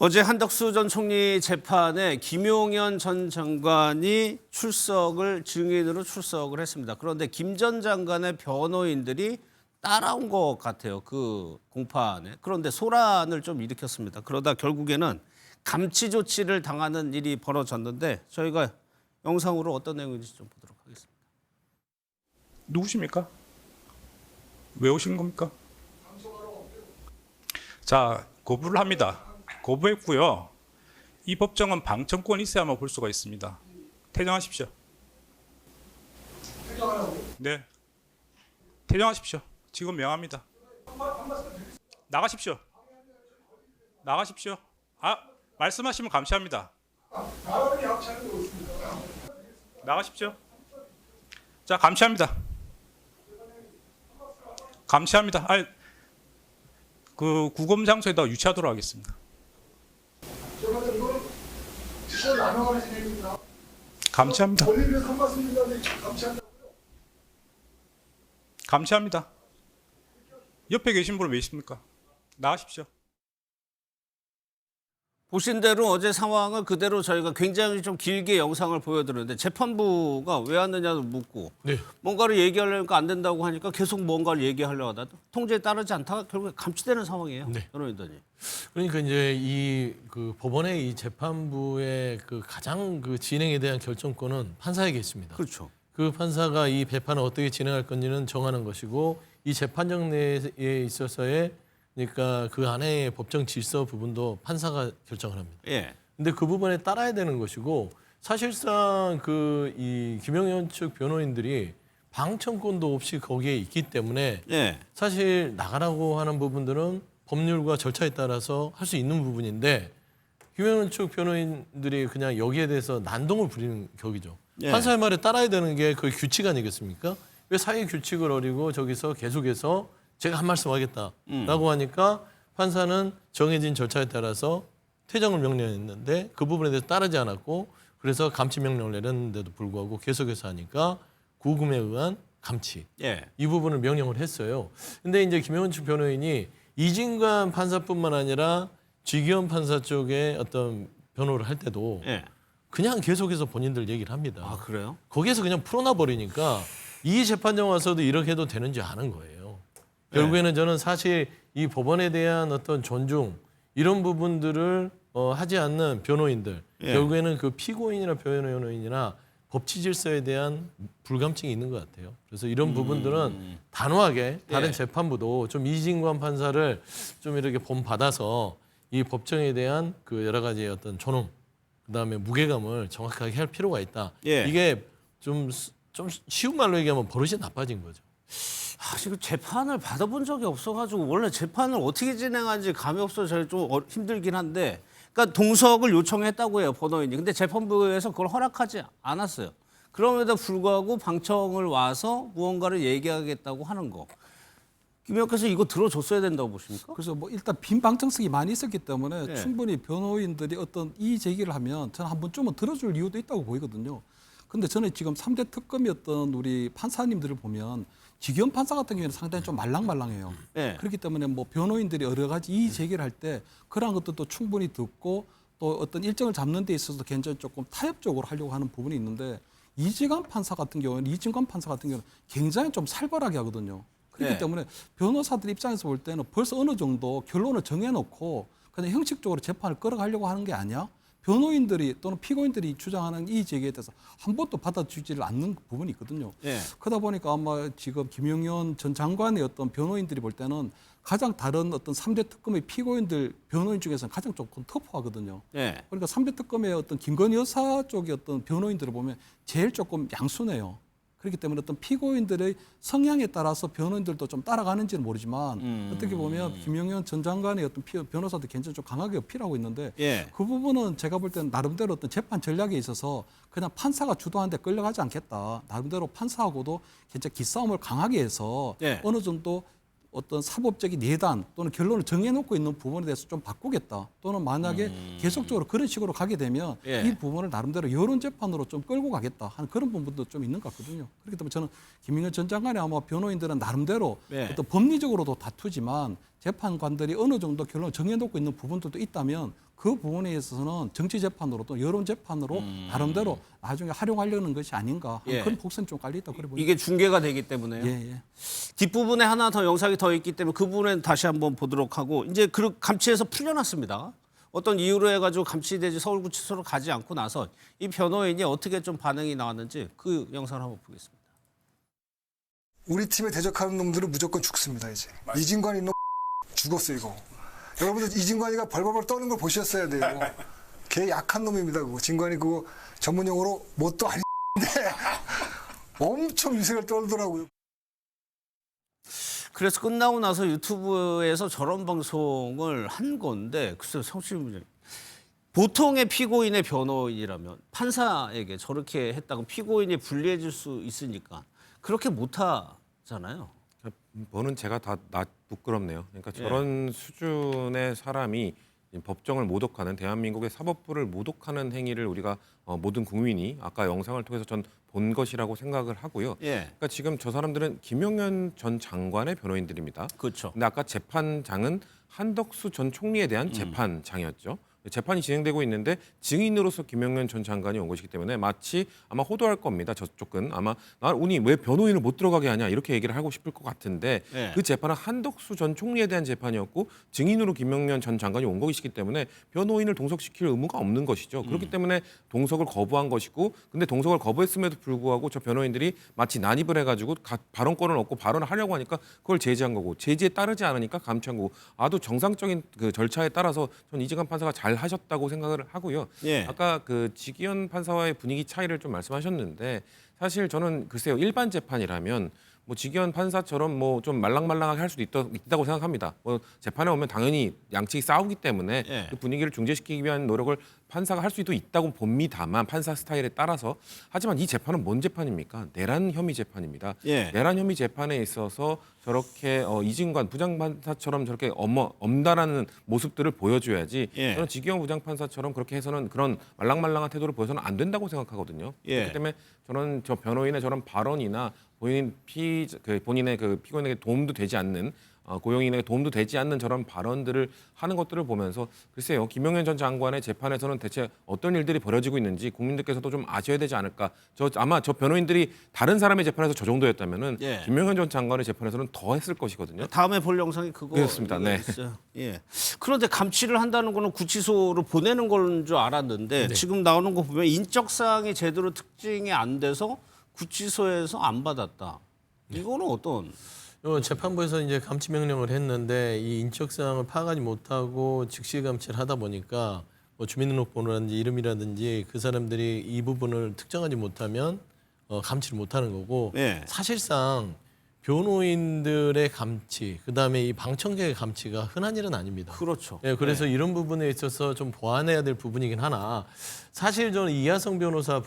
어제 한덕수 전 총리 재판에 김용현 전 장관이 증인으로 출석을 했습니다. 그런데 김 전 장관의 변호인들이 따라온 것 같아요. 그 공판에. 그런데 소란을 좀 일으켰습니다. 그러다 결국에는 감치 조치를 당하는 일이 벌어졌는데 저희가 영상으로 어떤 내용인지 좀 보도록 하겠습니다. 누구십니까? 왜 오신 겁니까? 자, 거부를 합니다. 거부했고요. 이 법정은 방청권이 있어야만 볼 수가 있습니다. 퇴정하십시오. 네. 퇴정하십시오. 지금 명합니다. 나가십시오. 나가십시오. 말씀하시면 감시합니다. 나가십시오. 자, 감시합니다. 감시합니다. 그 구검 장소에다 유치하도록 하겠습니다. 감시합니다. 감시합니다. 옆에 계신 분은 왜 있습니까? 나가십시오. 보신 대로 어제 상황을 그대로 저희가 굉장히 좀 길게 영상을 보여드렸는데 재판부가 왜 왔느냐고 묻고 뭔가를 얘기하려니까 안 된다고 하니까 계속 뭔가를 얘기하려고 하다 통제에 따르지 않다가 결국에 감치되는 상황이에요. 변호인단이. 그러니까 이제 그 법원의 이 재판부의 그 가장 그 진행에 대한 결정권은 판사에게 있습니다. 그렇죠. 그 판사가 이 배판을 어떻게 진행할 건지는 정하는 것이고 이 재판정 내에 있어서의 그러니까 그 안에 법정 질서 부분도 판사가 결정을 합니다. 예. 근데 그 부분에 따라야 되는 것이고 사실상 이 김용현 측 변호인들이 방청권도 없이 거기에 있기 때문에 사실 나가라고 하는 부분들은 법률과 절차에 따라서 할 수 있는 부분인데 김용현 측 변호인들이 그냥 여기에 대해서 난동을 부리는 격이죠. 판사의 말에 따라야 되는 게 그 규칙 아니겠습니까? 왜 사회 규칙을 어기고 저기서 계속해서 제가 한 말씀 하겠다라고 하니까 판사는 정해진 절차에 따라서 퇴정을 명령했는데 그 부분에 대해서 따르지 않았고 그래서 감치 명령을 내렸는데도 불구하고 계속해서 하니까 구금에 의한 감치 이 부분을 명령을 했어요. 근데 이제 김용현 측 변호인이 이진관 판사뿐만 아니라 지기현 판사 쪽에 어떤 변호를 할 때도 그냥 계속해서 본인들 얘기를 합니다. 아, 그래요? 거기에서 그냥 풀어놔 버리니까 이 재판정 와서도 이렇게 해도 되는지 아는 거예요. 결국에는 저는 사실 이 법원에 대한 어떤 존중 이런 부분들을 하지 않는 변호인들 결국에는 그 피고인이나 변호인이나 법치 질서에 대한 불감증이 있는 것 같아요. 그래서 이런 부분들은 단호하게 다른 재판부도 좀 이진관 판사를 좀 이렇게 본받아서 이 법정에 대한 그 여러 가지 어떤 존엄 그다음에 무게감을 정확하게 할 필요가 있다. 이게 좀 쉬운 말로 얘기하면 버릇이 나빠진 거죠. 지금 재판을 받아본 적이 없어가지고 원래 재판을 어떻게 진행하는지 감이 없어서 저희 좀 힘들긴 한데 그러니까 동석을 요청했다고 해요, 변호인이. 근데 재판부에서 그걸 허락하지 않았어요. 그럼에도 불구하고 방청을 와서 무언가를 얘기하겠다고 하는 거. 김 의원께서 이거 들어줬어야 된다고 보십니까? 그래서 뭐 일단 빈 방청석이 많이 있었기 때문에 충분히 변호인들이 어떤 이의 제기를 하면 저는 한 번쯤은 들어줄 이유도 있다고 보이거든요. 근데 저는 지금 3대 특검이었던 우리 판사님들을 보면 지기현 판사 같은 경우에는 상당히 좀 말랑말랑해요. 그렇기 때문에 뭐 변호인들이 여러 가지 이의 제기를 할 때 그런 것들도 충분히 듣고 또 어떤 일정을 잡는 데 있어서 굉장히 조금 타협적으로 하려고 하는 부분이 있는데 이진관 판사 같은 경우는 굉장히 좀 살벌하게 하거든요. 그렇기 때문에 변호사들 입장에서 볼 때는 벌써 어느 정도 결론을 정해놓고 그냥 형식적으로 재판을 끌어가려고 하는 게 아니야? 변호인들이 또는 피고인들이 주장하는 이 제기에 대해서 한 번도 받아주지를 않는 부분이 있거든요. 그러다 보니까 아마 지금 김용현 전 장관의 어떤 변호인들이 볼 때는 가장 다른 어떤 3대 특검의 피고인들 변호인 중에서는 가장 조금 터프하거든요. 그러니까 3대 특검의 어떤 김건희 여사 쪽의 어떤 변호인들을 보면 제일 조금 양순해요. 그렇기 때문에 어떤 피고인들의 성향에 따라서 변호인들도 좀 따라가는지는 모르지만 어떻게 보면 김용현 전 장관의 어떤 변호사도 굉장히 좀 강하게 어필하고 있는데 그 부분은 제가 볼 때는 나름대로 어떤 재판 전략에 있어서 그냥 판사가 주도하는데 끌려가지 않겠다. 나름대로 판사하고도 굉장히 기싸움을 강하게 해서 어느 정도 어떤 사법적인 예단 또는 결론을 정해놓고 있는 부분에 대해서 좀 바꾸겠다. 또는 만약에 계속적으로 그런 식으로 가게 되면 이 부분을 나름대로 여론 재판으로 좀 끌고 가겠다 하는 그런 부분도 좀 있는 것 같거든요. 그렇기 때문에 저는 김용현 전 장관의 아마 변호인들은 나름대로 어떤 법리적으로도 다투지만 재판관들이 어느 정도 결론을 정해놓고 있는 부분들도 있다면 그 부분에 있어서는 정치 재판으로 또 여론 재판으로 나름대로 나중에 활용하려는 것이 아닌가 하는 예. 그런 곡선이 좀 깔려 있다 그래 보입니다. 이게 중계가 되기 때문에요. 예. 뒷부분에 하나 더 영상이 더 있기 때문에 그 부분은 다시 한번 보도록 하고 이제 그 감치에서 풀려났습니다. 어떤 이유로 해가지고 감치되지 서울구치소로 가지 않고 나서 이 변호인이 어떻게 좀 반응이 나왔는지 그 영상을 한번 보겠습니다. 우리 팀에 대적하는 놈들은 무조건 죽습니다. 이제 이진관 이놈 죽었어 이거. 여러분들 이진관이가 벌벌벌 떠는 걸 보셨어야 돼요. 걔 약한 놈입니다. 그거 진관이 그거 전문용어로 뭣도 아닌데 엄청 위세를 떨더라고요. 그래서 끝나고 나서 유튜브에서 저런 방송을 한 건데 글쎄요, 성취문제 보통의 피고인의 변호인이라면 판사에게 저렇게 했다고 피고인이 불리해질 수 있으니까 그렇게 못하잖아요. 보는 제가 다 부끄럽네요. 그러니까 저런 수준의 사람이 법정을 모독하는 대한민국의 사법부를 모독하는 행위를 우리가 모든 국민이 아까 영상을 통해서 전 본 것이라고 생각을 하고요. 그러니까 지금 저 사람들은 김용현 전 장관의 변호인들입니다. 그렇죠. 근데 아까 재판장은 한덕수 전 총리에 대한 재판장이었죠. 재판이 진행되고 있는데 증인으로서 김용현 전 장관이 온 것이기 때문에 마치 아마 호도할 겁니다. 저쪽은 아마 우니 왜 변호인을 못 들어가게 하냐 이렇게 얘기를 하고 싶을 것 같은데 그 재판은 한덕수 전 총리에 대한 재판이었고 증인으로 김용현 전 장관이 온 것이기 때문에 변호인을 동석시킬 의무가 없는 것이죠. 그렇기 때문에 동석을 거부한 것이고 근데 동석을 거부했음에도 불구하고 저 변호인들이 마치 난입을 해가지고 발언권을 얻고 발언을 하려고 하니까 그걸 제지한 거고 제지에 따르지 않으니까 감치한 거고 아주 정상적인 그 절차에 따라서 전 이재관 판사가 잘 하셨다고 생각을 하고요. 아까 그 지기현 판사와의 분위기 차이를 좀 말씀하셨는데 사실 저는 글쎄요 일반 재판이라면 뭐 지기현 판사처럼 뭐 좀 말랑말랑하게 할 수도 있다고 생각합니다. 뭐 재판에 오면 당연히 양측이 싸우기 때문에 그 분위기를 중재시키기 위한 노력을 판사가 할 수도 있다고 봅니다만 판사 스타일에 따라서 하지만 이 재판은 뭔 재판입니까? 내란 혐의 재판입니다. 내란 혐의 재판에 있어서 저렇게 이진관 부장판사처럼 저렇게 엄단하는 모습들을 보여줘야지 저는 지기현 부장판사처럼 그렇게 해서는 그런 말랑말랑한 태도를 보여서는 안 된다고 생각하거든요. 그렇기 때문에 저는 저 변호인의 저런 발언이나 본인의 그 피고인에게 도움도 되지 않는 고용인에게 도움도 되지 않는 저런 발언들을 하는 것들을 보면서 글쎄요 김용현 전 장관의 재판에서는 대체 어떤 일들이 벌어지고 있는지 국민들께서도 좀 아셔야 되지 않을까. 아마 저 변호인들이 다른 사람의 재판에서 저 정도였다면은 김용현 전 장관의 재판에서는 더 했을 것이거든요. 다음에 볼 영상이 그렇습니다. 네. 있어요. 그런데 감치를 한다는 거는 구치소로 보내는 건 줄 알았는데 지금 나오는 거 보면 인적사항이 제대로 특징이 안 돼서 구치소에서 안 받았다. 이거는 어떤? 재판부에서 이제 감치 명령을 했는데 이 인적 사항을 파악하지 못하고 즉시 감치를 하다 보니까 뭐 주민등록번호라든지 이름이라든지 그 사람들이 이 부분을 특정하지 못하면 감치를 못하는 거고 사실상 변호인들의 감치, 그다음에 이 방청객의 감치가 흔한 일은 아닙니다. 그렇죠. 그래서 이런 부분에 있어서 좀 보완해야 될 부분이긴 하나 사실 저는 이하성 변호사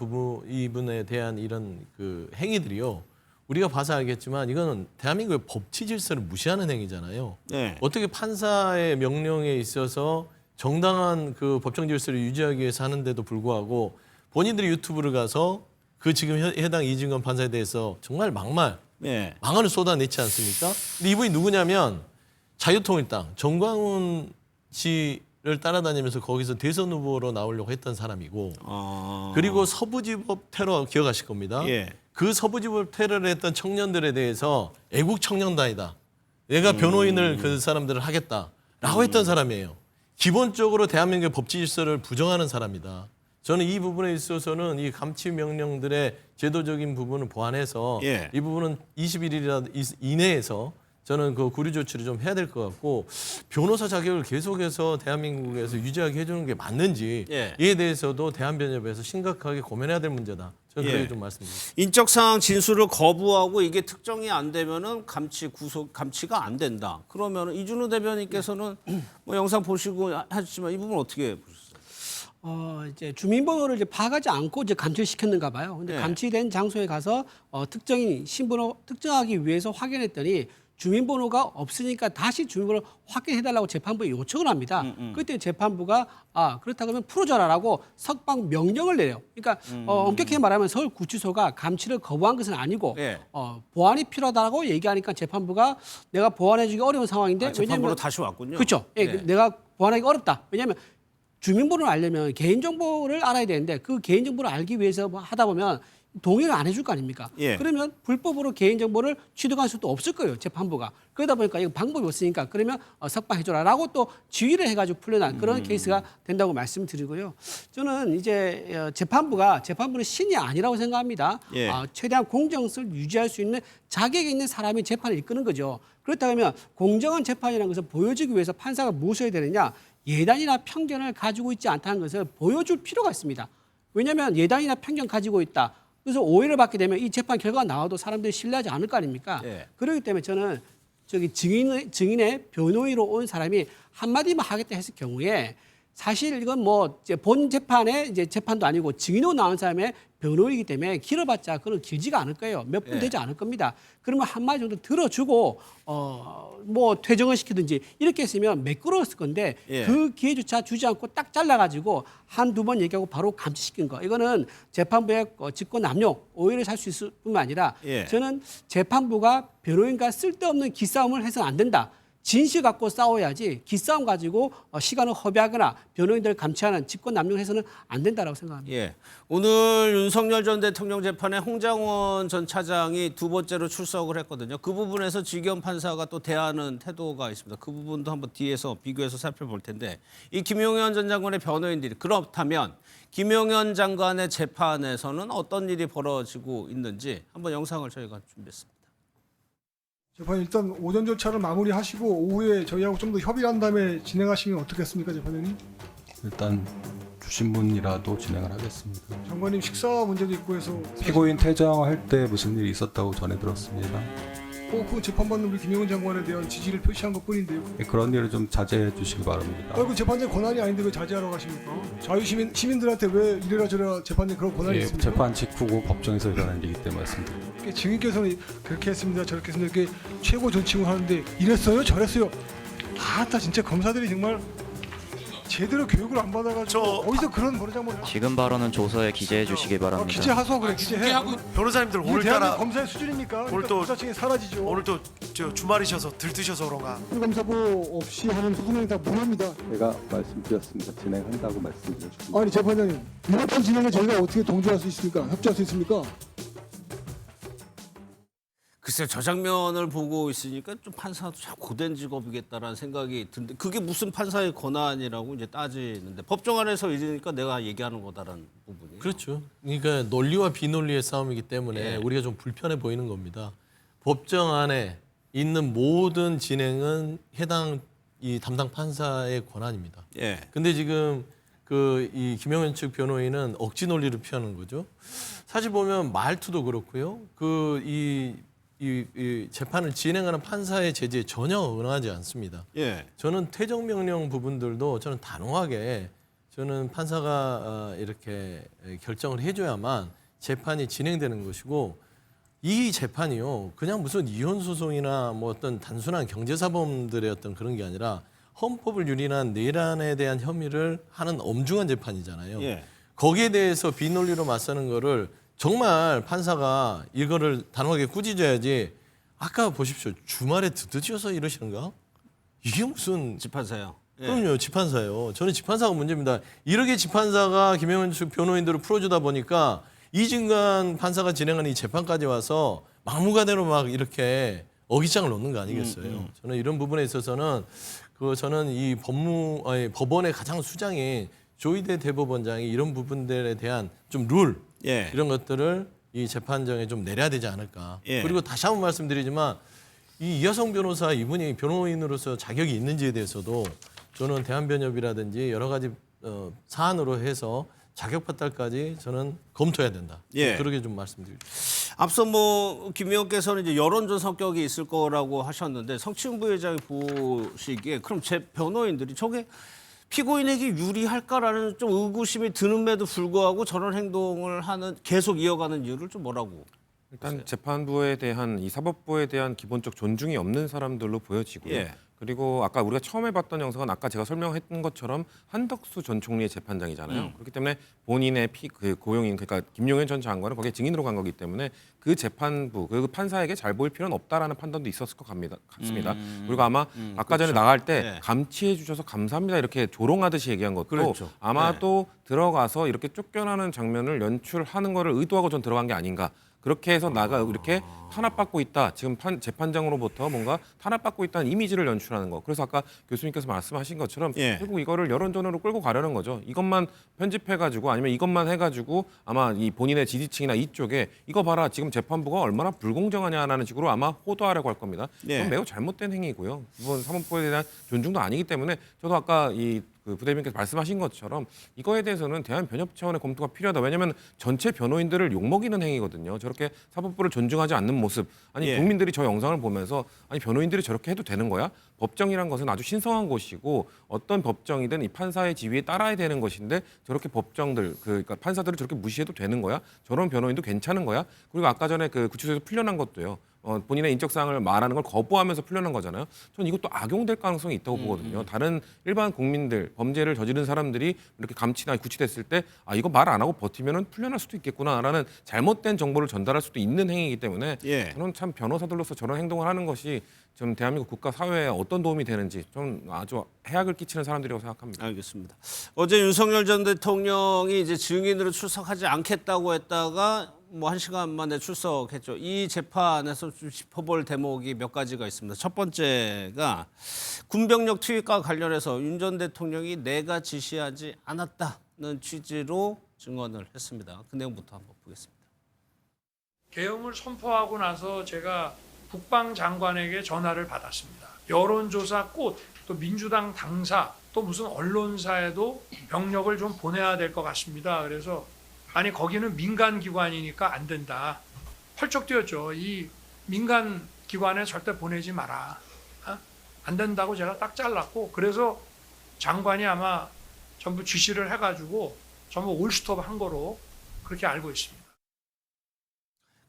이분에 대한 이런 그 행위들이요. 우리가 봐서 알겠지만 이거는 대한민국의 법치 질서를 무시하는 행위잖아요. 어떻게 판사의 명령에 있어서 정당한 그 법정 질서를 유지하기 위해서 하는데도 불구하고 본인들이 유튜브를 가서 그 지금 해당 이진관 판사에 대해서 정말 망언을 쏟아냈지 않습니까? 근데 이분이 누구냐면 자유통일당 정광훈 씨를 따라다니면서 거기서 대선 후보로 나오려고 했던 사람이고 그리고 서부지법 테러 기억하실 겁니다. 그 서부지법 테러를 했던 청년들에 대해서 애국 청년단이다. 내가 변호인을 그 사람들을 하겠다라고 했던 사람이에요. 기본적으로 대한민국의 법치 질서를 부정하는 사람이다. 저는 이 부분에 있어서는 이 감치 명령들의 제도적인 부분을 보완해서 이 부분은 21일 이내에서 저는 그 구류 조치를 좀 해야 될 것 같고 변호사 자격을 계속해서 대한민국에서 유지하게 해주는 게 맞는지 이에 대해서도 대한변협에서 심각하게 고민해야 될 문제다. 저는 그렇게 좀 말씀드립니다. 인적사항 진술을 거부하고 이게 특정이 안 되면은 감치가 안 된다. 그러면 이준우 대변인께서는 뭐 영상 보시고 하셨지만 이 부분 어떻게 보셨어요? 이제 주민번호를 이제 파악하지 않고 이제 감치시켰는가 봐요. 근데 감치된 장소에 가서 특정인 신분을 특정하기 위해서 확인했더니 주민번호가 없으니까 다시 주민번호를 확인해달라고 재판부에 요청을 합니다. 그때 재판부가 그렇다 그러면 풀어줘라라고 석방 명령을 내요. 그러니까 엄격히 말하면 서울구치소가 감치를 거부한 것은 아니고 예. 보완이 필요하다고 얘기하니까 재판부가 내가 보완해주기 어려운 상황인데 재판부로 다시 왔군요. 그렇죠. 예, 네. 내가 보완하기 어렵다. 왜냐하면 주민번호를 알려면 개인정보를 알아야 되는데 그 개인정보를 알기 위해서 뭐 하다 보면 동의를 안 해줄 거 아닙니까? 예. 그러면 불법으로 개인정보를 취득할 수도 없을 거예요. 재판부가. 그러다 보니까 이거 방법이 없으니까 그러면 석방해줘라라고 또 지휘를 해가지고 풀려난 그런 케이스가 된다고 말씀드리고요. 저는 이제 재판부는 신이 아니라고 생각합니다. 예. 최대한 공정성을 유지할 수 있는 자격이 있는 사람이 재판을 이끄는 거죠. 그렇다면 공정한 재판이라는 것을 보여주기 위해서 판사가 무엇을 해야 되느냐? 예단이나 편견을 가지고 있지 않다는 것을 보여줄 필요가 있습니다. 왜냐하면 예단이나 편견 가지고 있다. 그래서 오해를 받게 되면 이 재판 결과가 나와도 사람들이 신뢰하지 않을 거 아닙니까? 예. 그렇기 때문에 저는 증인의 변호인으로 온 사람이 한마디만 하겠다 했을 경우에 사실 이건 뭐 이제 본 재판에 이제 재판도 아니고 증인으로 나온 사람의 변호이기 때문에 길어봤자 그건 길지가 않을 거예요. 몇 분 예. 되지 않을 겁니다. 그러면 한마디 정도 들어주고 뭐 퇴정을 시키든지 이렇게 했으면 매끄러웠을 건데 예. 그 기회조차 주지 않고 딱 잘라가지고 한두 번 얘기하고 바로 감치시킨 거. 이거는 재판부의 직권 남용 오해를 살 수 있을 뿐만 아니라 예. 저는 재판부가 변호인과 쓸데없는 기싸움을 해서는 안 된다. 진실 갖고 싸워야지 기싸움 가지고 시간을 허비하거나 변호인들을 감치하는 직권 남용해서는 안 된다라고 생각합니다. 예. 오늘 윤석열 전 대통령 재판에 홍장원 전 차장이 두 번째로 출석을 했거든요. 그 부분에서 지경 판사가 또 대하는 태도가 있습니다. 그 부분도 한번 뒤에서 비교해서 살펴볼 텐데 이 김용현 전 장관의 변호인들이 그렇다면 김용현 장관의 재판에서는 어떤 일이 벌어지고 있는지 한번 영상을 저희가 준비했습니다. 재판 일단 오전 절차를 마무리하시고 오후에 저희하고 좀 더 협의를 한 다음에 진행하시면 어떻겠습니까, 재판장님? 일단 주신분이라도 진행을 하겠습니다. 장관님 식사 문제도 있고 해서 피고인 퇴정할 때 무슨 일이 있었다고 전해 들었습니다. 그 재판받는 우리 김용현 장관에 대한 지지를 표시한 것뿐인데요. 그런 일을 좀 자제해 주시기 바랍니다. 그 재판장 권한이 아닌데 왜 자제하러 가십니까? 시민들한테 왜 이래라 저래라 재판장 그런 권한이 예, 있습니까? 재판 직후고 법정에서 일어난 일이기 때문에 말씀드립니다. 증인께서는 그렇게 했습니다, 저렇게 했습니다 이렇게 최고 존칭을 하는데 이랬어요, 저랬어요. 아따 진짜 검사들이 정말 제대로 교육을 안 받아가지고 어디서 그런 버르장머리. 지금 발언은 조서에 기재해 주시기 바랍니다. 기재하소 그래 기재해. 변호사님들 이게 오늘따라 대한민국 검사의 수준입니까? 오늘 그러니까 또- 검사층이 사라지죠. 오늘 또 주말이셔서 들뜨셔서 그런가. 검사부 없이 하는 소송이 다 무효입니다. 제가 말씀드렸습니다. 진행한다고 말씀드렸습니다. 아니 재판장님 이번 진행에 저희가 어떻게 동조할 수 있습니까? 협조할 수 있습니까? 글쎄요, 저 장면을 보고 있으니까 좀 판사도 참 고된 직업이겠다라는 생각이 드는데 그게 무슨 판사의 권한이라고 이제 따지는데 법정 안에서 이러니까 내가 얘기하는 거다라는 부분이. 그렇죠. 그러니까 논리와 비논리의 싸움이기 때문에 예. 우리가 좀 불편해 보이는 겁니다. 법정 안에 있는 모든 진행은 해당 이 담당 판사의 권한입니다. 예. 근데 지금 그 이 김용현 측 변호인은 억지 논리를 피하는 거죠. 사실 보면 말투도 그렇고요. 이 재판을 진행하는 판사의 제재에 전혀 응하지 않습니다. 예. 저는 퇴정 명령 부분들도 저는 단호하게 저는 판사가 이렇게 결정을 해줘야만 재판이 진행되는 것이고 이 재판이요 그냥 무슨 이혼 소송이나 뭐 어떤 단순한 경제사범들의 어떤 그런 게 아니라 헌법을 유린한 내란에 대한 혐의를 하는 엄중한 재판이잖아요. 예. 거기에 대해서 비논리로 맞서는 거를 정말 판사가 이거를 단호하게 꾸짖어야지. 아까 보십시오. 주말에 드드셔서 이러시는가? 이게 무슨 집판사요. 예. 그럼요. 집판사예요. 저는 집판사가 문제입니다. 이렇게 집판사가 김용현 측 변호인들을 풀어주다 보니까 이진관 판사가 진행하는 이 재판까지 와서 막무가내로 막 이렇게 어깃장을 놓는 거 아니겠어요. 저는 이런 부분에 있어서는 저는 이 법원의 가장 수장인 조희대 대법원장이 이런 부분들에 대한 좀 룰 예. 이런 것들을 이 재판정에 좀 내려야 되지 않을까. 예. 그리고 다시 한번 말씀드리지만 이 이하성 변호사 이분이 변호인으로서 자격이 있는지에 대해서도 저는 대한변협이라든지 여러 가지 사안으로 해서 자격 파탈까지 저는 검토해야 된다. 예. 그렇게 좀 말씀드립니다. 앞서 뭐 김 의원께서는 이제 여론전 성격이 있을 거라고 하셨는데 성추행 부회장이 보시기에 그럼 제 변호인들이 저게 피고인에게 유리할까라는 좀 의구심이 드는데도 불구하고 저런 행동을 계속 이어가는 이유를 좀 뭐라고? 일단 재판부에 대한 이 사법부에 대한 기본적 존중이 없는 사람들로 보여지고요. 예. 그리고 아까 우리가 처음에 봤던 영상은 아까 제가 설명했던 것처럼 한덕수 전 총리의 재판장이잖아요. 그렇기 때문에 본인의 그 고용인 그러니까 김용현 전 장관은 거기에 증인으로 간 거기 때문에 그 재판부 그 판사에게 잘 보일 필요는 없다라는 판단도 있었을 것 같습니다. 그리고 아마 아까 전에 그렇죠. 나갈 때 네. 감치해 주셔서 감사합니다 이렇게 조롱하듯이 얘기한 것도 그렇죠. 아마 네. 또 들어가서 이렇게 쫓겨나는 장면을 연출하는 거를 의도하고 전 들어간 게 아닌가. 그렇게 해서 나가 이렇게 탄압받고 있다. 지금 재판장으로부터 뭔가 탄압받고 있다는 이미지를 연출하는 거. 그래서 아까 교수님께서 말씀하신 것처럼 예. 결국 이거를 여론전으로 끌고 가려는 거죠. 이것만 편집해가지고 아니면 이것만 해가지고 아마 이 본인의 지지층이나 이쪽에 이거 봐라 지금 재판부가 얼마나 불공정하냐라는 식으로 아마 호도하려고 할 겁니다. 예. 이건 매우 잘못된 행위고요. 이번 사법부에 대한 존중도 아니기 때문에 저도 아까 그 부대변인께서 말씀하신 것처럼 이거에 대해서는 대한 변협 차원의 검토가 필요하다. 왜냐하면 전체 변호인들을 욕먹이는 행위거든요. 저렇게 사법부를 존중하지 않는 모습. 아니 예. 국민들이 저 영상을 보면서 아니 변호인들이 저렇게 해도 되는 거야? 법정이란 것은 아주 신성한 곳이고 어떤 법정이든 이 판사의 지위에 따라야 되는 것인데 저렇게 법정들 그러니까 판사들을 저렇게 무시해도 되는 거야? 저런 변호인도 괜찮은 거야? 그리고 아까 전에 그 구치소에서 풀려난 것도요. 본인의 인적 사항을 말하는 걸 거부하면서 풀려난 거잖아요. 전 이것도 악용될 가능성이 있다고 보거든요. 다른 일반 국민들, 범죄를 저지른 사람들이 이렇게 감치나 구치됐을 때 아 이거 말 안 하고 버티면은 풀려날 수도 있겠구나라는 잘못된 정보를 전달할 수도 있는 행위이기 때문에 예. 저는 참 변호사들로서 저런 행동을 하는 것이 좀 대한민국 국가 사회에 어떤 도움이 되는지 좀 아주 해악을 끼치는 사람들이라고 생각합니다. 알겠습니다. 어제 윤석열 전 대통령이 이제 증인으로 출석하지 않겠다고 했다가 뭐 1시간 만에 출석했죠. 이 재판에서 좀 짚어볼 대목이 몇 가지가 있습니다. 첫 번째가 군병력 투입과 관련해서 윤 전 대통령이 내가 지시하지 않았다는 취지로 증언을 했습니다. 그 내용부터 한번 보겠습니다. 계엄을 선포하고 나서 제가 국방장관에게 전화를 받았습니다. 여론조사 꽃, 또 민주당 당사, 또 무슨 언론사에도 병력을 좀 보내야 될 것 같습니다. 그래서 아니 거기는 민간 기관이니까 안 된다. 펄쩍 뛰었죠. 이 민간 기관에 절대 보내지 마라. 안 된다고 제가 딱 잘랐고 그래서 장관이 아마 전부 지시를 해가지고 전부 올스톱 한 거로 그렇게 알고 있습니다.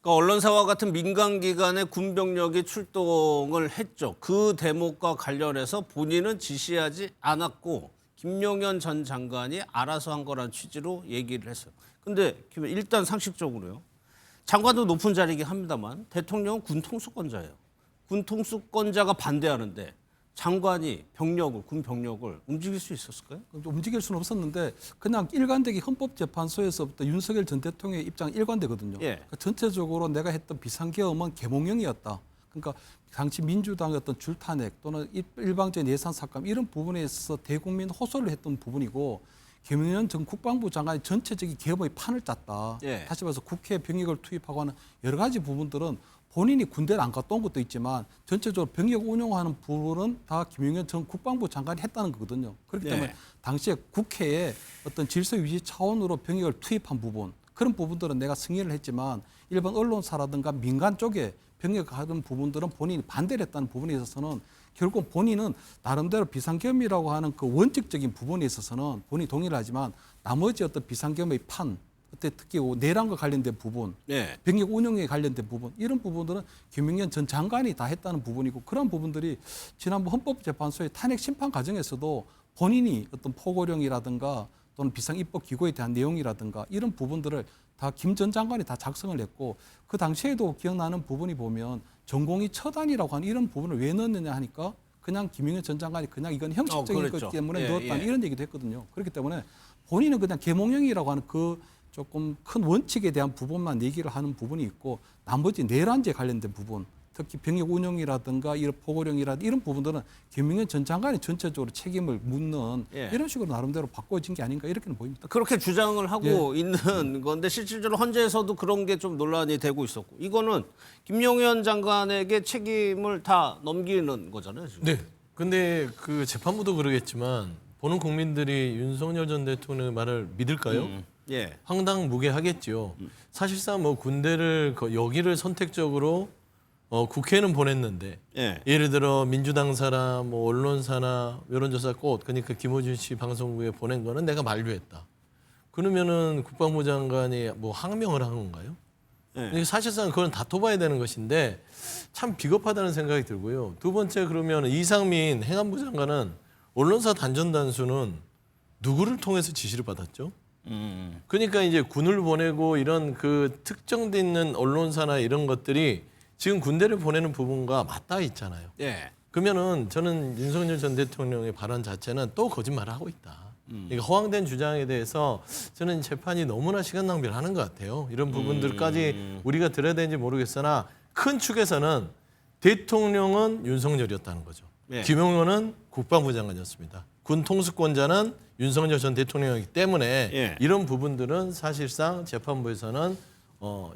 그러니까 언론사와 같은 민간기관의 군병력이 출동을 했죠. 그 대목과 관련해서 본인은 지시하지 않았고 김용현 전 장관이 알아서 한 거란 취지로 얘기를 했어요. 근데 일단 상식적으로요. 장관도 높은 자리이긴 합니다만 대통령은 군통수권자예요. 군통수권자가 반대하는데 장관이 군 병력을 움직일 수 있었을까요? 움직일 수는 없었는데 그냥 일관되게 헌법재판소에서부터 윤석열 전 대통령의 입장은 일관되거든요. 예. 그러니까 전체적으로 내가 했던 비상계엄은 계몽령이었다. 그러니까 당시 민주당의 어떤 줄탄핵 또는 일방적인 예산 삭감 이런 부분에 있어서 대국민 호소를 했던 부분이고 김용현 전 국방부 장관이 전체적인 계엄의 판을 짰다. 예. 다시 말해서 국회 병력을 투입하고 하는 여러 가지 부분들은 본인이 군대를 안 갔다 온 것도 있지만 전체적으로 병력 운영하는 부분은 다 김용현 전 국방부 장관이 했다는 거거든요. 그렇기 때문에 네. 당시에 국회에 어떤 질서 유지 차원으로 병력을 투입한 부분 그런 부분들은 내가 승인을 했지만 일반 언론사라든가 민간 쪽에 병력을 가는 부분들은 본인이 반대를 했다는 부분에 있어서는 결국 본인은 나름대로 비상계엄이라고 하는 그 원칙적인 부분에 있어서는 본인이 동의를 하지만 나머지 어떤 비상계엄의 판 특히 내란과 관련된 부분, 네. 병력 운영에 관련된 부분 이런 부분들은 김용현 전 장관이 다 했다는 부분이고 그런 부분들이 지난번 헌법재판소의 탄핵 심판 과정에서도 본인이 어떤 포고령이라든가 또는 비상입법기구에 대한 내용이라든가 이런 부분들을 다 김 전 장관이 다 작성을 했고 그 당시에도 기억나는 부분이 보면 전공의 처단이라고 하는 이런 부분을 왜 넣느냐 하니까 그냥 김용현 전 장관이 그냥 이건 형식적인 그랬죠. 것 때문에 예, 넣었다는 예. 이런 얘기도 했거든요. 그렇기 때문에 본인은 그냥 계몽령이라고 하는 그 조금 큰 원칙에 대한 부분만 얘기를 하는 부분이 있고 나머지 내란죄 관련된 부분 특히 병력 운영이라든가 이런 포고령이라든가 이런 부분들은 김용현 전 장관이 전체적으로 책임을 묻는 예. 이런 식으로 나름대로 바꿔진 게 아닌가 이렇게는 보입니다. 그렇게 주장을 하고 있는 건데 실질적으로 헌재에서도 그런 게 좀 논란이 되고 있었고 이거는 김용현 장관에게 책임을 다 넘기는 거잖아요. 지금. 네. 근데 그 재판부도 그러겠지만 보는 국민들이 윤석열 전 대통령의 말을 믿을까요? 예. 황당무계하겠죠. 사실상 뭐 군대를 여기를 선택적으로 국회는 보냈는데 예. 예를 들어 민주당사나 뭐 언론사나 여론조사 꽃 그러니까 김호준 씨 방송국에 보낸 거는 내가 만류했다. 그러면은 국방부 장관이 뭐 항명을 한 건가요? 그러니까 사실상 그건 다퉈봐야 되는 것인데 참 비겁하다는 생각이 들고요. 두 번째 그러면 이상민 행안부 장관은 언론사 단전 단수는 누구를 통해서 지시를 받았죠? 그러니까 이제 군을 보내고 이런 그 특정돼 있는 언론사나 이런 것들이 지금 군대를 보내는 부분과 맞닿아 있잖아요. 예. 그러면은 저는 윤석열 전 대통령의 발언 자체는 또 거짓말을 하고 있다. 그러니까 허황된 주장에 대해서 저는 재판이 너무나 시간 낭비를 하는 것 같아요. 이런 부분들까지 우리가 들어야 되는지 모르겠으나 큰 축에서는 대통령은 윤석열이었다는 거죠. 예. 김용현은 국방부 장관이었습니다. 군 통수권자는 윤석열 전 대통령이기 때문에 예. 이런 부분들은 사실상 재판부에서는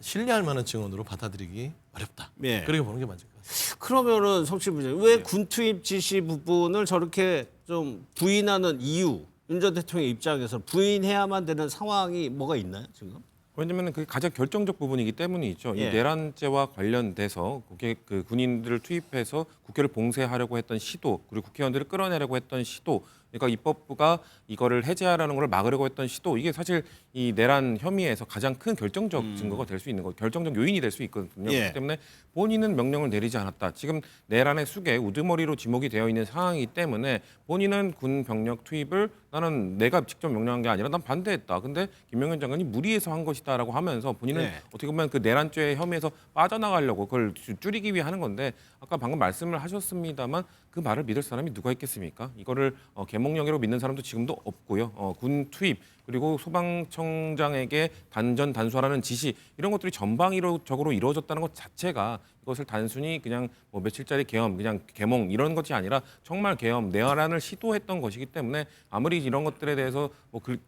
신뢰할 만한 증언으로 받아들이기 어렵다. 예. 그렇게 보는 게 맞을 것 같습니다. 그러면은 성치 부장님 왜 군 투입 지시 부분을 저렇게 좀 부인하는 이유 윤 전 대통령 입장에서 부인해야만 되는 상황이 뭐가 있나요 지금? 왜냐하면 그게 가장 결정적 부분이기 때문이죠. 예. 이 내란죄와 관련돼서 그 군인들을 투입해서 국회를 봉쇄하려고 했던 시도, 그리고 국회의원들을 끌어내려고 했던 시도, 그러니까 입법부가 이거를 해제하라는 걸 막으려고 했던 시도, 이게 사실 이 내란 혐의에서 가장 큰 결정적 증거가 될 수 있는 거, 결정적 요인이 될 수 있거든요. 예. 그렇기 때문에 본인은 명령을 내리지 않았다. 지금 내란의 숙에 우두머리로 지목이 되어 있는 상황이기 때문에 본인은 군 병력 투입을 나는 내가 직접 명령한 게 아니라 난 반대했다. 근데 김용현 장관이 무리해서 한 것이다라고 하면서 본인은 예. 어떻게 보면 그 내란죄 혐의에서 빠져나가려고 그걸 줄이기 위해 하는 건데 아까 방금 말씀을 하셨습니다만 그 말을 믿을 사람이 누가 있겠습니까? 이거를 계몽령으로 믿는 사람도 지금도 없고요. 군 투입 그리고 소방청장에게 단전 단수하라는 지시 이런 것들이 전방위적으로 이루어졌다는 것 자체가 이것을 단순히 그냥 뭐 며칠짜리 계엄, 그냥 계몽 이런 것이 아니라 정말 계엄, 내란을 시도했던 것이기 때문에 아무리 이런 것들에 대해서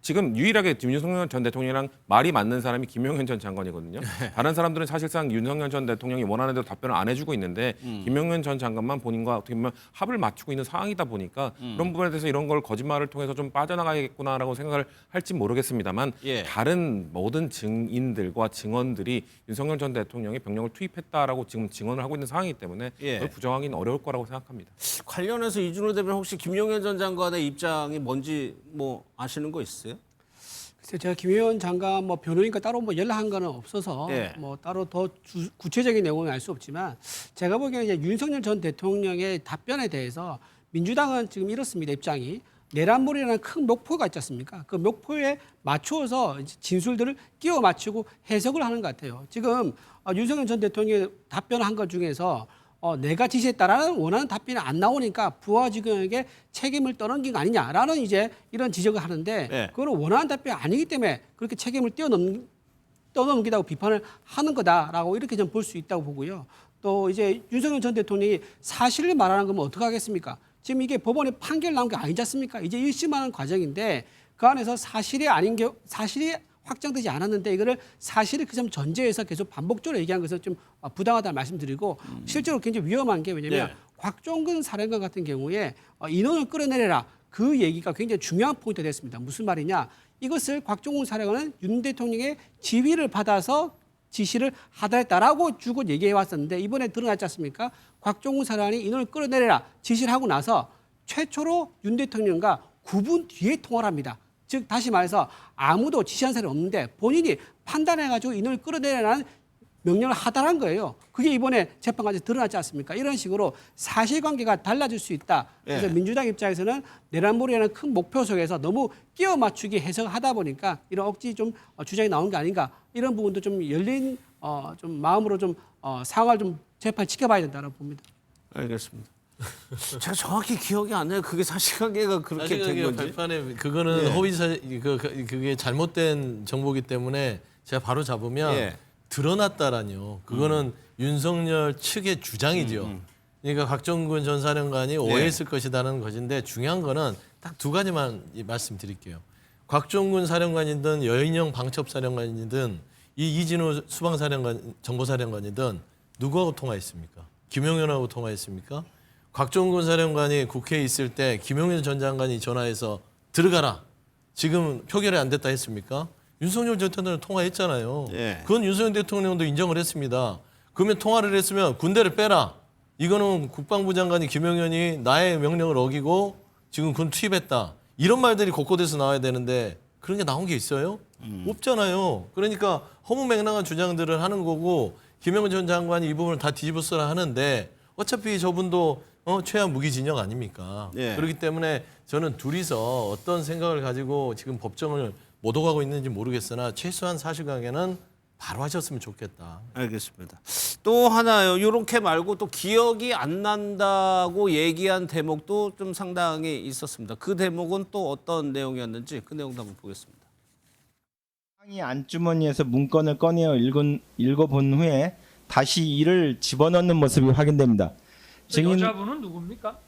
지금 유일하게 윤석열 전 대통령이랑 말이 맞는 사람이 김용현 전 장관이거든요. 다른 사람들은 사실상 윤석열 전 대통령이 원하는 대로 답변을 안 해주고 있는데 김용현 전 장관만 본인과 어떻게 보면 합을 맞추고 있는 상황이다 보니까 그런 부분에 대해서 이런 걸 거짓말을 통해서 좀 빠져나가야겠구나라고 생각을 할지 모르겠습니다만 예. 다른 모든 증인들과 증언들이 윤석열 전 대통령이 병력을 투입했다라고 지금 증언을 하고 있는 상황이기 때문에 예. 그걸 부정하기는 어려울 거라고 생각합니다. 관련해서 이준호 대변인 혹시 김용현 전 장관의 입장이 뭔지 뭐 아시는 거 있어요? 글쎄 제가 김용현 장관 뭐 변호인과 따로 뭐 연락한 거는 없어서 예. 뭐 따로 더 구체적인 내용은 알 수 없지만 제가 보기에는 이제 윤석열 전 대통령의 답변에 대해서 민주당은 지금 이렇습니다. 입장이 내란몰이라는 큰 목표가 있지 않습니까? 그 목표에 맞추어서 진술들을 끼워 맞추고 해석을 하는 것 같아요. 지금 윤석열 전 대통령이 답변한 것 중에서 내가 지시했다라는 원하는 답변이 안 나오니까 부하직원에게 책임을 떠넘긴 거 아니냐라는 이제 이런 지적을 하는데 네. 그거는 원하는 답변이 아니기 때문에 그렇게 책임을 떠넘기다고 비판을 하는 거다라고 이렇게 좀 볼 수 있다고 보고요. 또 이제 윤석열 전 대통령이 사실을 말하는 거면 어떻게 하겠습니까? 지금 이게 법원에 판결 나온 게 아니지 않습니까? 이제 1심하는 과정인데 그 안에서 사실이 확정되지 않았는데 이거를 사실을 그 점 전제해서 계속 반복적으로 얘기한 것은 좀 부당하다는 말씀드리고 실제로 굉장히 위험한 게 왜냐하면 네. 곽종근 사령관 같은 경우에 인원을 끌어내려라 그 얘기가 굉장히 중요한 포인트가 됐습니다. 무슨 말이냐? 이것을 곽종근 사령관은 윤 대통령의 지휘를 받아서 지시를 하다했다라고 쭉 얘기해 왔었는데 이번에 드러났지 않습니까? 곽종근 사령관이 인원을 끌어내려라 지시를 하고 나서 최초로 윤 대통령과 9분 뒤에 통화를 합니다. 즉 다시 말해서 아무도 지시한 사람이 없는데 본인이 판단해가지고 인원을 끌어내라는 명령을 하다란 거예요. 그게 이번에 재판까지 드러났지 않습니까? 이런 식으로 사실관계가 달라질 수 있다. 그래서 예. 민주당 입장에서는 내란몰이라는 큰 목표 속에서 너무 끼워 맞추기 해석을 하다 보니까 이런 억지 좀 주장이 나오는 게 아닌가 이런 부분도 좀 열린 좀 마음으로 좀 상황을 좀 재판 지켜봐야 된다고 봅니다. 알겠습니다. 제가 정확히 기억이 안 나요. 그게 사실관계가 그렇게 된 건지. 발판에 그거는 예. 허위사 그게 잘못된 정보기 때문에 제가 바로 잡으면 예. 드러났다라뇨. 그거는 윤석열 측의 주장이죠. 그러니까 곽종근 전 사령관이 오해했을 것이다는 것인데 중요한 거는 딱 두 가지만 말씀드릴게요. 곽종근 사령관이든 여인영 방첩사령관이든 이 이진호 수방사령관 정보사령관이든 누구하고 통화했습니까? 김용현하고 통화했습니까? 곽종근 사령관이 국회에 있을 때 김용현 전 장관이 전화해서 들어가라. 지금 표결이 안 됐다 했습니까? 윤석열 대통령을 통화했잖아요. 예. 그건 윤석열 대통령도 인정을 했습니다. 그러면 통화를 했으면 군대를 빼라. 이거는 국방부 장관이 김용현이 나의 명령을 어기고 지금 군 투입했다. 이런 말들이 곳곳에서 나와야 되는데 그런 게 나온 게 있어요? 없잖아요. 그러니까 허무맹랑한 주장들을 하는 거고 김영은 전 장관이 이 부분을 다 뒤집어쓰라 하는데 어차피 저분도 최악 무기징역 아닙니까? 예. 그렇기 때문에 저는 둘이서 어떤 생각을 가지고 지금 법정을 못 오가고 있는지 모르겠으나 최소한 사실관계는 바로 하셨으면 좋겠다. 알겠습니다. 또 하나요. 이렇게 말고 또 기억이 안 난다고 얘기한 대목도 좀 상당히 있었습니다. 그 대목은 또 어떤 내용이었는지 그 내용도 한번 보겠습니다. 상의 안주머니에서 문건을 꺼내어 읽어본 후에 다시 이를 집어넣는 모습이 확인됩니다. 여자분은 누굽니까?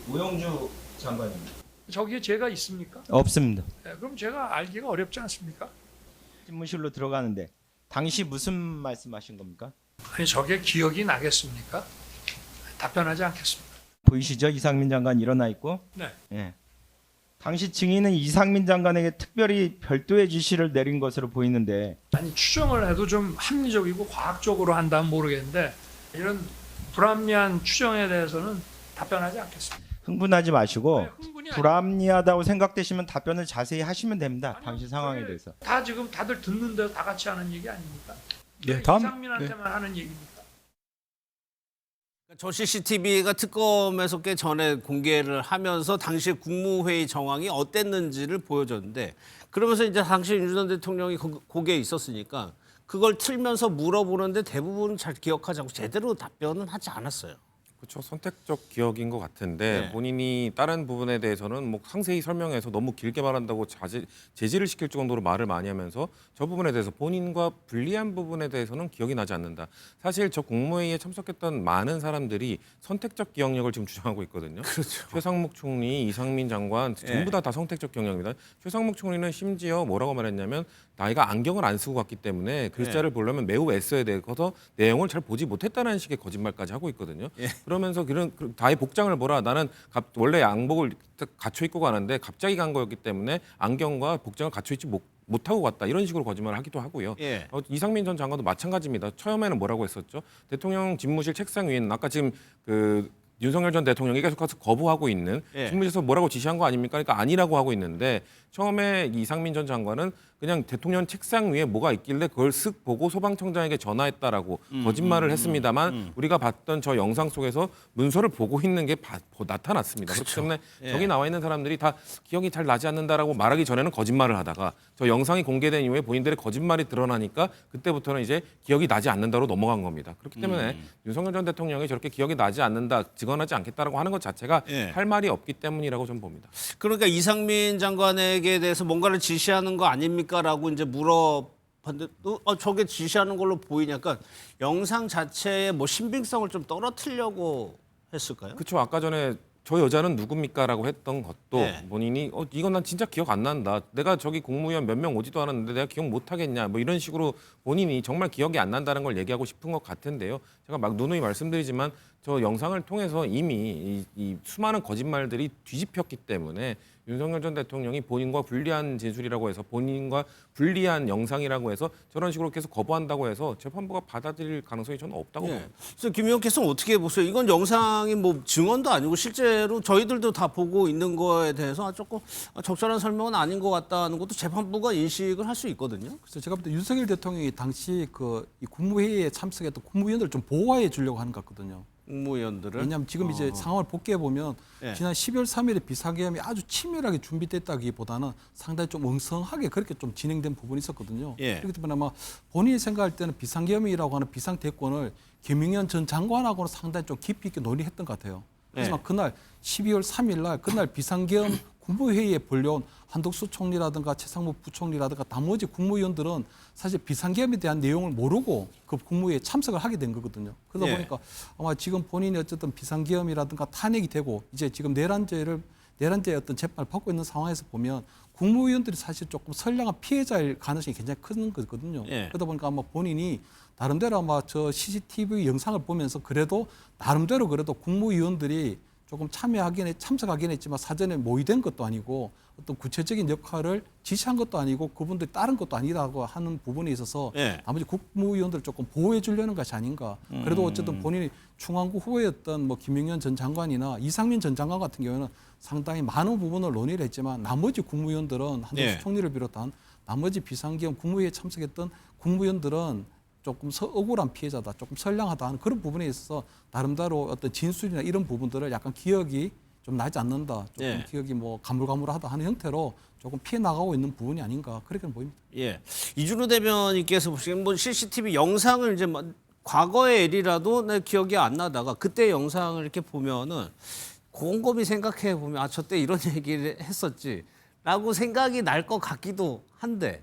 우영주 장관입니다. 저기에 제가 있습니까? 없습니다. 네, 그럼 제가 알기가 어렵지 않습니까? 집무실로 들어가는데 당시 무슨 말씀하신 겁니까? 아니 저게 기억이 나겠습니까? 답변하지 않겠습니다. 보이시죠? 이상민 장관 일어나 있고. 네. 예. 당시 증인은 이상민 장관에게 특별히 별도의 지시를 내린 것으로 보이는데 아니 추정을 해도 좀 합리적이고 과학적으로 한다면 모르겠는데 이런 불합리한 추정에 대해서는 답변하지 않겠습니다. 흥분하지 마시고 네, 흥분이 불합리하다고 생각되시면 답변을 자세히 하시면 됩니다. 아니요, 당시 상황에 저게 대해서. 다 지금 다들 듣는데 다 같이 하는 얘기 아닙니까? 네, 다음. 이상민한테만 하는 얘기입니까? 저 CCTV가 특검에서 꽤 전에 공개를 하면서 당시 국무회의 정황이 어땠는지를 보여줬는데 그러면서 이제 당시 윤 전 대통령이 거기에 있었으니까 그걸 틀면서 물어보는데 대부분 잘 기억하지 않고 제대로 답변은 하지 않았어요. 그렇죠. 선택적 기억인 것 같은데 네. 본인이 다른 부분에 대해서는 뭐 상세히 설명해서 너무 길게 말한다고 제지를 시킬 정도로 말을 많이 하면서 저 부분에 대해서 본인과 불리한 부분에 대해서는 기억이 나지 않는다. 사실 저 국무회의에 참석했던 많은 사람들이 선택적 기억력을 지금 주장하고 있거든요. 그렇죠. 최상목 총리, 이상민 장관 전부 다 선택적 기억력입니다. 최상목 총리는 심지어 뭐라고 말했냐면 나이가 안경을 안 쓰고 갔기 때문에 글자를 보려면 매우 애써야 돼서 내용을 잘 보지 못했다는 식의 거짓말까지 하고 있거든요. 그러면서 그런 다의 복장을 보라. 나는 원래 양복을 갖춰 입고 가는데 갑자기 간 거였기 때문에 안경과 복장을 갖춰 입지 못하고 갔다. 이런 식으로 거짓말을 하기도 하고요. 이상민 전 장관도 마찬가지입니다. 처음에는 뭐라고 했었죠? 대통령 집무실 책상 위에는 아까 지금 윤석열 전 대통령이 계속해서 거부하고 있는 집무실에서 뭐라고 지시한 거 아닙니까? 그러니까 아니라고 하고 있는데 처음에 이상민 전 장관은 그냥 대통령 책상 위에 뭐가 있길래 그걸 쓱 보고 소방청장에게 전화했다라고 거짓말을 했습니다만 우리가 봤던 저 영상 속에서 문서를 보고 있는 게 나타났습니다. 그렇기 때문에 저기 나와 있는 사람들이 다 기억이 잘 나지 않는다라고 말하기 전에는 거짓말을 하다가 저 영상이 공개된 이후에 본인들의 거짓말이 드러나니까 그때부터는 이제 기억이 나지 않는다로 넘어간 겁니다. 그렇기 때문에 윤석열 전 대통령이 저렇게 기억이 나지 않는다, 증언하지 않겠다라고 하는 것 자체가 할 말이 없기 때문이라고 저는 봅니다. 그러니까 이상민 장관에게 대해서 뭔가를 지시하는 거 아닙니까라고 이제 물어봤는데 저게 지시하는 걸로 보이냐. 그러니까 영상 자체의 뭐 신빙성을 좀 떨어뜨리려고 했을까요? 그렇죠. 아까 전에 저 여자는 누굽니까라고 했던 것도 본인이 이건 난 진짜 기억 안 난다. 내가 저기 국무위원 몇 명 오지도 않았는데 내가 기억 못 하겠냐. 뭐 이런 식으로 본인이 정말 기억이 안 난다는 걸 얘기하고 싶은 것 같은데요. 제가 막 누누이 말씀드리지만 저 영상을 통해서 이미 이 수많은 거짓말들이 뒤집혔기 때문에 윤석열 전 대통령이 본인과 불리한 진술이라고 해서 본인과 불리한 영상이라고 해서 저런 식으로 계속 거부한다고 해서 재판부가 받아들일 가능성이 저는 없다고 봅니다. 그래서 김 의원께서는 어떻게 보세요? 이건 영상이 뭐 증언도 아니고 실제로 저희들도 다 보고 있는 거에 대해서 조금 적절한 설명은 아닌 것 같다는 것도 재판부가 인식을 할 수 있거든요. 그래서 제가 볼 때 윤석열 대통령이 당시 이 국무회의에 참석했던 국무위원들을 좀 보호해 주려고 하는 것 같거든요. 국무위원들을. 왜냐하면 지금 이제 상황을 복귀해 보면 지난 12월 3일에 비상계엄이 아주 치밀하게 준비됐다기보다는 상당히 좀 엉성하게 그렇게 좀 진행된 부분이 있었거든요. 그렇기 때문에 아마 본인이 생각할 때는 비상계엄이라고 하는 비상대권을 김용현 전 장관하고는 상당히 좀 깊이 있게 논의했던 것 같아요. 하지만 그날 12월 3일 날 그날 비상계엄 국무회의에 불려온 한덕수 총리라든가 최상목 부총리라든가 나머지 국무위원들은 사실 비상계엄에 대한 내용을 모르고 그 국무회의에 참석을 하게 된 거거든요. 그러다 보니까 아마 지금 본인이 어쨌든 비상계엄이라든가 탄핵이 되고 이제 지금 내란죄의 어떤 재판을 받고 있는 상황에서 보면 국무위원들이 사실 조금 선량한 피해자일 가능성이 굉장히 큰 거거든요. 그러다 보니까 아마 본인이 나름대로 아마 저 CCTV 영상을 보면서 그래도 나름대로 그래도 국무위원들이 조금 참석하긴 했지만 사전에 모의된 것도 아니고 어떤 구체적인 역할을 지시한 것도 아니고 그분들이 따른 것도 아니라고 하는 부분에 있어서 예. 나머지 국무위원들을 조금 보호해 주려는 것이 아닌가. 그래도 어쨌든 본인이 충안구 후보였던 뭐 김영현 전 장관이나 이상민 전 장관 같은 경우는 상당히 많은 부분을 논의를 했지만 나머지 국무위원들은 한덕수 예. 총리를 비롯한 나머지 비상계엄 국무회의에 참석했던 국무위원들은 조금 억울한 피해자다, 조금 선량하다 하는 그런 부분에 있어서 나름대로 어떤 진술이나 이런 부분들을 약간 기억이 좀 나지 않는다, 조금 예. 기억이 뭐 가물가물하다 하는 형태로 조금 피해 나가고 있는 부분이 아닌가 그렇게 보입니다. 예. 이준호 대변인께서 보시기엔 뭐 CCTV 영상을 이제 뭐 과거의 일이라도 내 기억이 안 나다가 그때 영상을 이렇게 보면은 곰곰이 생각해 보면 아, 저 때 이런 얘기를 했었지라고 생각이 날 것 같기도 한데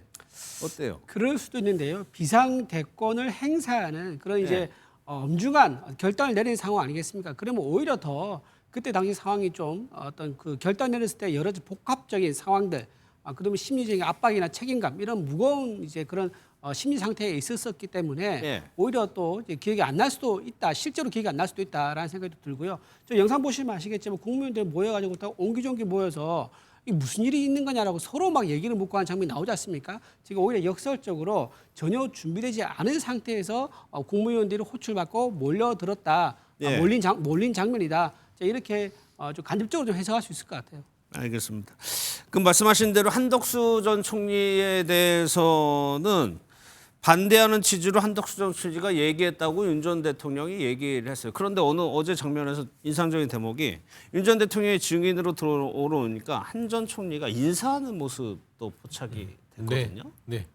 어때요? 그럴 수도 있는데요. 비상대권을 행사하는 그런 이제 엄중한 결단을 내리는 상황 아니겠습니까? 그러면 오히려 더 그때 당시 상황이 좀 어떤 그 결단 내렸을 때 여러 가지 복합적인 상황들, 그러면 심리적인 압박이나 책임감 이런 무거운 이제 그런 심리 상태에 있었기 때문에 예. 오히려 또 이제 기억이 안 날 수도 있다. 실제로 기억이 안 날 수도 있다라는 생각이 들고요. 저 영상 보시면 아시겠지만 국무위원들 모여가지고 다 옹기종기 모여서 이 무슨 일이 있는 거냐라고 서로 막 얘기를 묻고 하는 장면이 나오지 않습니까? 지금 오히려 역설적으로 전혀 준비되지 않은 상태에서 국무위원들이 호출받고 몰려들었다. 예. 몰린 장면이다. 자, 이렇게 좀 간접적으로 좀 해석할 수 있을 것 같아요. 알겠습니다. 그 말씀하신 대로 한덕수 전 총리에 대해서는 반대하는 취지로 한덕수 전 총리가 얘기했다고 윤 전 대통령이 얘기를 했어요. 그런데 어제 장면에서 인상적인 대목이 윤 전 대통령이 증인으로 들어오니까 한 전 총리가 인사하는 모습도 포착이 됐거든요. 네.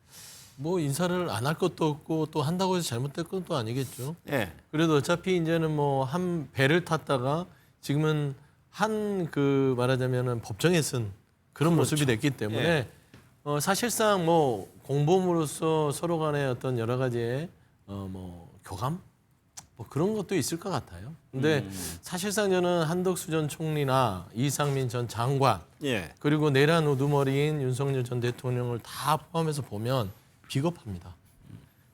뭐 인사를 안 할 것도 없고 또 한다고 해서 잘못될 것도 아니겠죠. 네. 그래도 어차피 이제는 뭐 한 배를 탔다가 지금은 한 그 말하자면은 법정에 쓴 그런 모습이 됐기 때문에 사실상 뭐 공범으로서 서로 간의 어떤 여러 가지의 뭐 교감 뭐 그런 것도 있을 것 같아요. 근데 사실상 저는 한덕수 전 총리나 이상민 전 장관 그리고 내란 우두머리인 윤석열 전 대통령을 다 포함해서 보면 비겁합니다.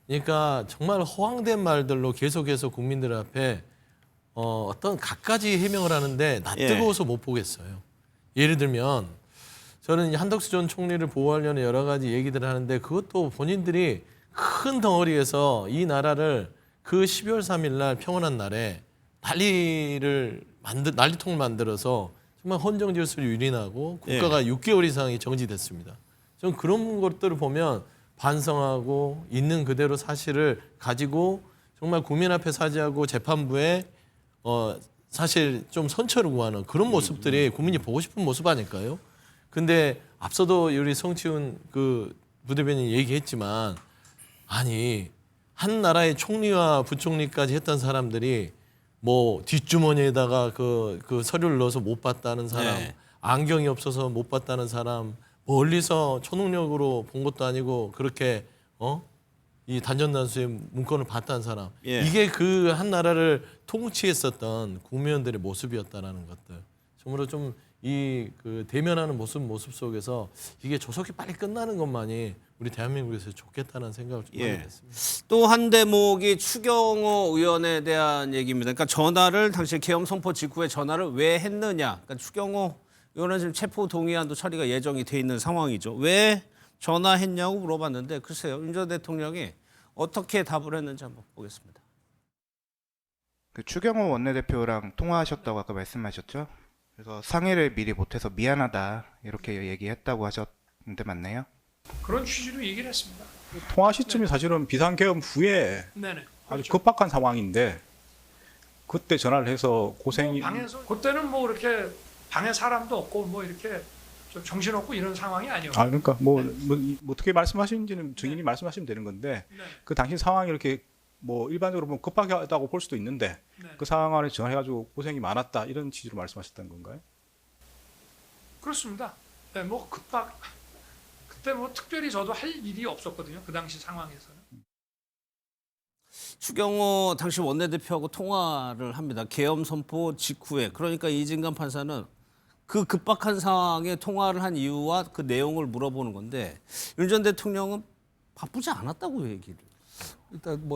그러니까 정말 허황된 말들로 계속해서 국민들 앞에 어떤 갖가지 해명을 하는데 나 뜨거워서 못 보겠어요. 예를 들면 저는 한덕수 전 총리를 보호하려는 여러 가지 얘기들을 하는데 그것도 본인들이 큰 덩어리에서 이 나라를 그 12월 3일 날 평온한 날에 난리통을 만들어서 정말 헌정 질서를 유린하고 국가가 6개월 이상이 정지됐습니다. 저는 그런 것들을 보면 반성하고 있는 그대로 사실을 가지고 정말 국민 앞에 사죄하고 재판부에 사실 좀 선처를 구하는 그런 모습들이 국민이 보고 싶은 모습 아닐까요? 근데 앞서도 우리 성치훈 그 부대변인이 얘기했지만 아니 한 나라의 총리와 부총리까지 했던 사람들이 뭐 뒷주머니에다가 그 서류를 넣어서 못 봤다는 사람, 안경이 없어서 못 봤다는 사람, 멀리서 초능력으로 본 것도 아니고 그렇게 이 단전단수의 문건을 봤다는 사람, 이게 그 한 나라를 통치했었던 국무위원들의 모습이었다라는 것들. 정말로 좀 이 그 대면하는 모습 속에서 이게 조속히 빨리 끝나는 것만이 우리 대한민국에서 좋겠다는 생각을 좀 하게 됐습니다. 또 한 대목이 추경호 의원에 대한 얘기입니다. 그러니까 전화를 당시 계엄 선포 직후에 전화를 왜 했느냐. 그러니까 추경호 의원은 지금 체포 동의안도 처리가 예정이 돼 있는 상황이죠. 왜 전화했냐고 물어봤는데 글쎄요. 윤 전 대통령이 어떻게 답을 했는지 한번 보겠습니다. 그 추경호 원내대표랑 통화하셨다고 아까 말씀하셨죠? 그래서 상의를 미리 못해서 미안하다 이렇게 얘기했다고 하셨는데 맞나요? 그런 취지로 얘기를 했습니다. 통화 시점이 사실은 비상계엄 후에 네네. 아주 급박한 상황인데 그때 전화를 해서 고생이 방에서 그때는 뭐 이렇게 방에 사람도 없고 뭐 이렇게 좀 정신없고 이런 상황이 아니었어요. 그러니까 뭐 어떻게 말씀하시는지는 증인이 말씀하시면 되는 건데 그 당시 상황이 이렇게 뭐 일반적으로 보면 급하다고 볼 수도 있는데 그 상황 안에 전화해가지고 고생이 많았다 이런 취지로 말씀하셨다는 건가요? 그렇습니다. 네, 뭐 그때 뭐 특별히 저도 할 일이 없었거든요. 그 당시 상황에서는. 추경호 당시 원내대표하고 통화를 합니다. 계엄 선포 직후에. 그러니까 이진관 판사는 그 급박한 상황에 통화를 한 이유와 그 내용을 물어보는 건데 윤 전 대통령은 바쁘지 않았다고 얘기를.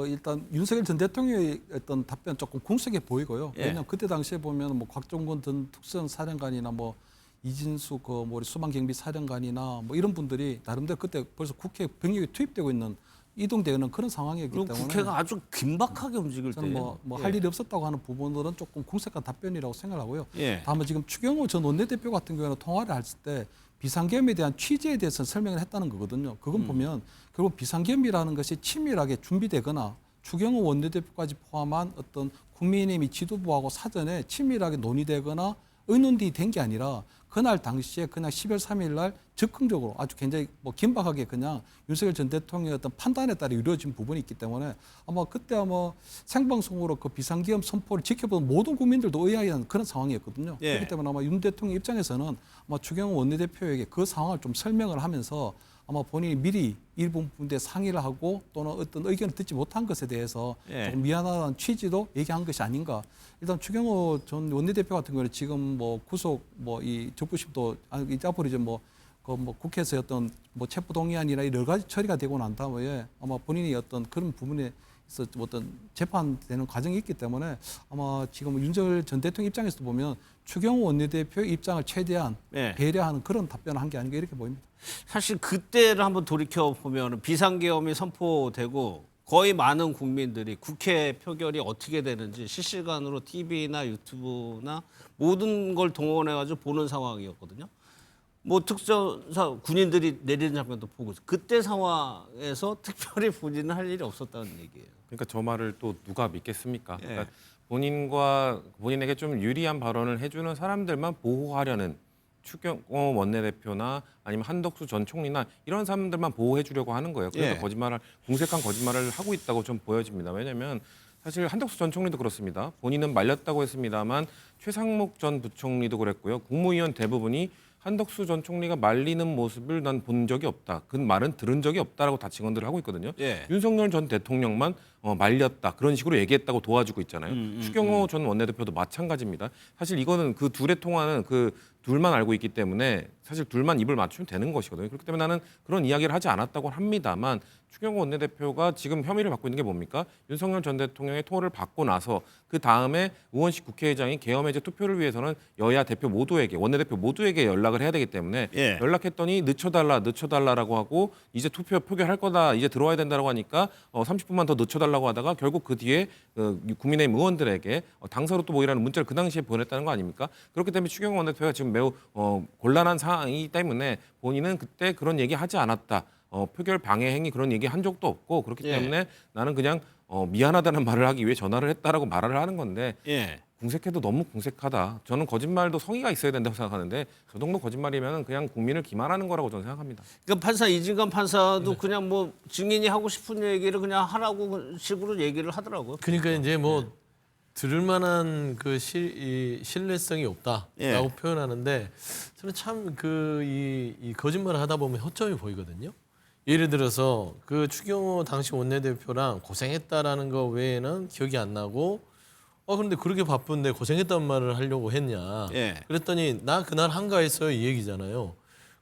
일단 윤석열 전 대통령의 어떤 답변 조금 궁색해 보이고요. 예. 왜냐하면 그때 당시에 보면 뭐 곽종건 전 특수사령관이나 뭐 이진수 뭐 수방경비 사령관이나 뭐 이런 분들이 나름대로 그때 벌써 국회 병력이 투입되고 있는 이동되는 그런 상황이었기 그리고 때문에 국회가 아주 긴박하게 움직일 때 저는 할 일이 없었다고 하는 부분들은 조금 궁색한 답변이라고 생각하고요. 예. 다만 지금 추경호 전 원내대표 같은 경우는 통화를 했을 때 비상계엄에 대한 취지에 대해서 설명을 했다는 거거든요. 그건 보면 결국 비상계엄이라는 것이 치밀하게 준비되거나 추경호 원내대표까지 포함한 어떤 국민의힘 지도부하고 사전에 치밀하게 논의되거나 의논이 된 게 아니라 그날 당시에 그냥 12월 3일 날 적극적으로 아주 굉장히 긴박하게 그냥 윤석열 전 대통령의 어떤 판단에 따라 이루어진 부분이 있기 때문에 아마 그때 생방송으로 그 비상계엄 선포를 지켜본 모든 국민들도 의아해하는 그런 상황이었거든요. 예. 그렇기 때문에 아마 윤 대통령 입장에서는 아마 추경호 원내대표에게 그 상황을 좀 설명을 하면서 아마 본인이 미리 일부 분들에 상의를 하고 또는 어떤 의견을 듣지 못한 것에 대해서 예. 조금 미안하다는 취지도 얘기한 것이 아닌가. 일단 추경호 전 원내대표 같은 경우는 지금 구속 이 적부심도 앞으로 이제 국회에서 어떤 체포동의안이나 여러 가지 처리가 되고 난 다음에 아마 본인이 어떤 그런 부분에 있어 어떤 재판되는 과정이 있기 때문에 아마 지금 윤석열 전 대통령 입장에서도 보면 추경호 원내대표의 입장을 최대한 예. 배려하는 그런 답변을 한 게 아닌가 이렇게 보입니다. 사실 그때를 한번 돌이켜 보면 비상계엄이 선포되고 거의 많은 국민들이 국회 표결이 어떻게 되는지 실시간으로 TV나 유튜브나 모든 걸 동원해가지고 보는 상황이었거든요. 뭐 특전사 군인들이 내리는 장면도 보고 그때 상황에서 특별히 본인은 할 일이 없었다는 얘기예요. 그러니까 저 말을 또 누가 믿겠습니까? 예. 그러니까 본인에게 좀 유리한 발언을 해주는 사람들만 보호하려는 추경호 원내대표나 아니면 한덕수 전 총리나 이런 사람들만 보호해 주려고 하는 거예요. 그래서 예. 궁색한 거짓말을 하고 있다고 좀 보여집니다. 왜냐하면 사실 한덕수 전 총리도 그렇습니다. 본인은 말렸다고 했습니다만 최상목 전 부총리도 그랬고요. 국무위원 대부분이 한덕수 전 총리가 말리는 모습을 난 본 적이 없다. 그 말은 들은 적이 없다라고 다 증언들을 하고 있거든요. 예. 윤석열 전 대통령만 말렸다. 그런 식으로 얘기했다고 도와주고 있잖아요. 추경호 전 원내대표도 마찬가지입니다. 사실 이거는 그 둘의 통화는 그 둘만 알고 있기 때문에 사실 둘만 입을 맞추면 되는 것이거든요. 그렇기 때문에 나는 그런 이야기를 하지 않았다고 합니다만 추경호 원내대표가 지금 혐의를 받고 있는 게 뭡니까? 윤석열 전 대통령의 토를 받고 나서 그 다음에 우원식 국회의장이 계엄 해제 투표를 위해서는 여야 대표 모두에게 원내대표 모두에게 연락을 해야 되기 때문에 예. 연락했더니 늦춰달라고 하고 이제 투표 표결할 거다 이제 들어와야 된다고 하니까 30분만 더 늦춰달라고 하다가 결국 그 뒤에 국민의힘 의원들에게 당사로 또 모이라는 문자를 그 당시에 보냈다는 거 아닙니까? 그렇기 때문에 추경호 원내대표가 지금 매우 곤란한 상황이기 때문에 본인은 그때 그런 얘기 하지 않았다. 표결 방해 행위 그런 얘기 한 적도 없고 그렇기 예. 때문에 나는 그냥 미안하다는 말을 하기 위해 전화를 했다라고 말을 하는 건데 예. 궁색해도 너무 궁색하다. 저는 거짓말도 성의가 있어야 된다고 생각하는데 저 정도 거짓말이면 그냥 국민을 기만하는 거라고 저는 생각합니다. 그러니까 판사 이진관 판사도 그냥 증인이 하고 싶은 얘기를 그냥 하라고 식으로 얘기를 하더라고요. 그러니까 이제 들을 만한 그 신뢰성이 없다라고 예. 표현하는데 저는 참 이 거짓말을 하다 보면 허점이 보이거든요. 예를 들어서 그 추경호 당시 원내대표랑 고생했다라는 거 외에는 기억이 안 나고 그런데 그렇게 바쁜데 고생했다는 말을 하려고 했냐. 예. 그랬더니 나 그날 한가했어요 이 얘기잖아요.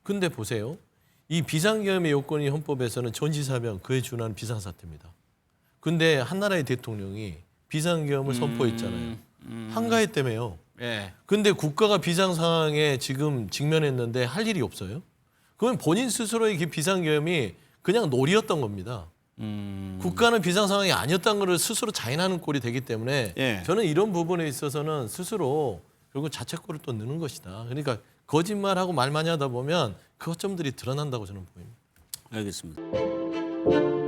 근데 보세요. 이 비상계엄의 요건이 헌법에서는 전시사병 그에 준하는 비상사태입니다. 근데 한나라의 대통령이 비상계엄을 선포했잖아요. 한가했다며요. 예. 근데 국가가 비상 상황에 지금 직면했는데 할 일이 없어요. 그건 본인 스스로의 비상계엄이 그냥 놀이였던 겁니다. 국가는 비상 상황이 아니었다는 것을 스스로 자인하는 꼴이 되기 때문에 예. 저는 이런 부분에 있어서는 스스로 결국 자책골을 또 넣는 것이다. 그러니까 거짓말하고 말 많이 하다 보면 그 허점들이 드러난다고 저는 보입니다. 알겠습니다.